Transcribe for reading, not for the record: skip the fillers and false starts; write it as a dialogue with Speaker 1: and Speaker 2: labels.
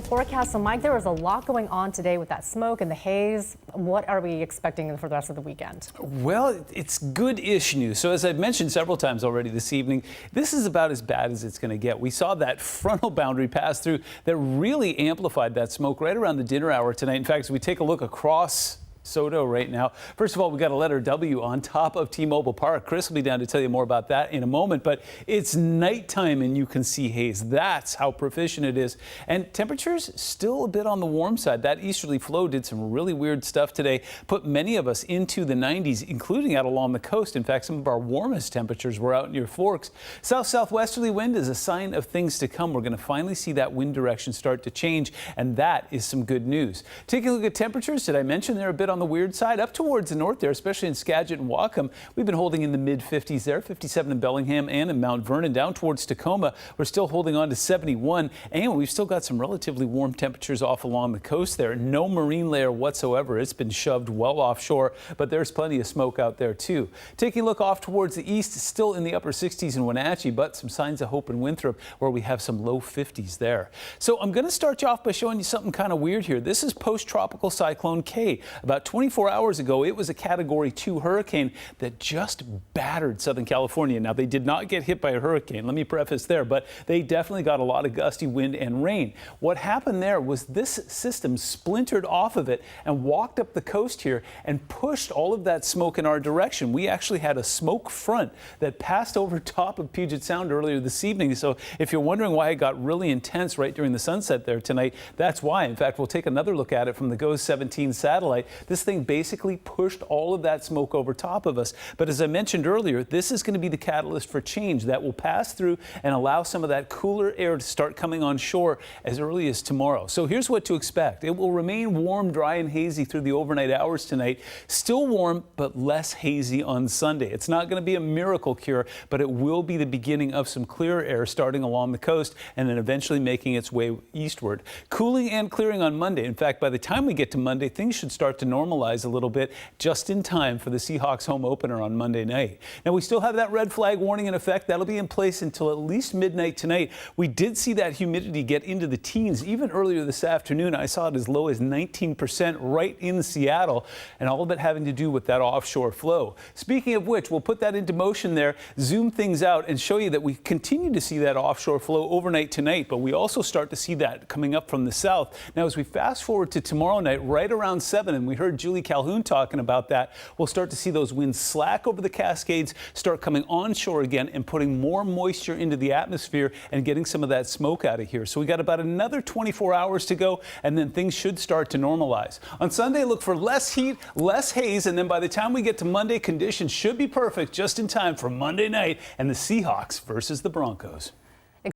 Speaker 1: Forecast. So, Mike, there was a lot going on today with that smoke and the haze. What are we expecting for the rest of the weekend?
Speaker 2: Well, it's good-ish news. So as I've mentioned several times already this evening, this is about as bad as it's going to get. We saw that frontal boundary pass through that really amplified that smoke right around the dinner hour tonight. In fact, as we take a look across Soto right now. First of all, we got a letter W on top of T-Mobile Park. Chris will be down to tell you more about that in a moment, but it's nighttime and you can see haze. That's how proficient it is. And temperatures still a bit on the warm side. That easterly flow did some really weird stuff today, put many of us into the 90s, including out along the coast. In fact, some of our warmest temperatures were out near Forks. South-southwesterly wind is a sign of things to come. We're going to finally see that wind direction start to change, and that is some good news. Taking a look at temperatures, did I mention they're a bit on the weird side? Up towards the north there, especially in Skagit and Whatcom, we've been holding in the mid-50s there, 57 in Bellingham and in Mount Vernon. Down towards Tacoma, we're still holding on to 71, and we've still got some relatively warm temperatures off along the coast there. No marine layer whatsoever. It's been shoved well offshore, but there's plenty of smoke out there too. Taking a look off towards the east, still in the upper 60s in Wenatchee, but some signs of hope in Winthrop where we have some low 50s there. So I'm going to start you off by showing you something kind of weird here. This is post-tropical cyclone K. About 24 hours ago, it was a Category 2 hurricane that just battered Southern California. Now, they did not get hit by a hurricane, let me preface there, but they definitely got a lot of gusty wind and rain. What happened there was this system splintered off of it and walked up the coast here and pushed all of that smoke in our direction. We actually had a smoke front that passed over top of Puget Sound earlier this evening. So if you're wondering why it got really intense right during the sunset there tonight, that's why. In fact, we'll take another look at it from the GOES 17 satellite. This thing basically pushed all of that smoke over top of us. But as I mentioned earlier, this is going to be the catalyst for change that will pass through and allow some of that cooler air to start coming on shore as early as tomorrow. So here's what to expect. It will remain warm, dry, and hazy through the overnight hours tonight. Still warm, but less hazy on Sunday. It's not going to be a miracle cure, but it will be the beginning of some clearer air starting along the coast and then eventually making its way eastward. Cooling and clearing on Monday. In fact, by the time we get to Monday, things should start to normalize a little bit just in time for the Seahawks home opener on Monday night. Now, we still have that red flag warning in effect. That'll be in place until at least midnight tonight. We did see that humidity get into the teens even earlier this afternoon. I saw it as low as 19% right in Seattle, and all of it having to do with that offshore flow. Speaking of which, we'll put that into motion there, zoom things out, and show you that we continue to see that offshore flow overnight tonight, but we also start to see that coming up from the south. Now, as we fast forward to tomorrow night, right around 7, and we heard Julie Calhoun talking about that, we'll start to see those winds slack over the Cascades, start coming onshore again and putting more moisture into the atmosphere and getting some of that smoke out of here. So we got about another 24 hours to go, and then things should start to normalize. On Sunday, look for less heat, less haze, and then by the time we get to Monday, conditions should be perfect just in time for Monday night and the Seahawks versus the Broncos.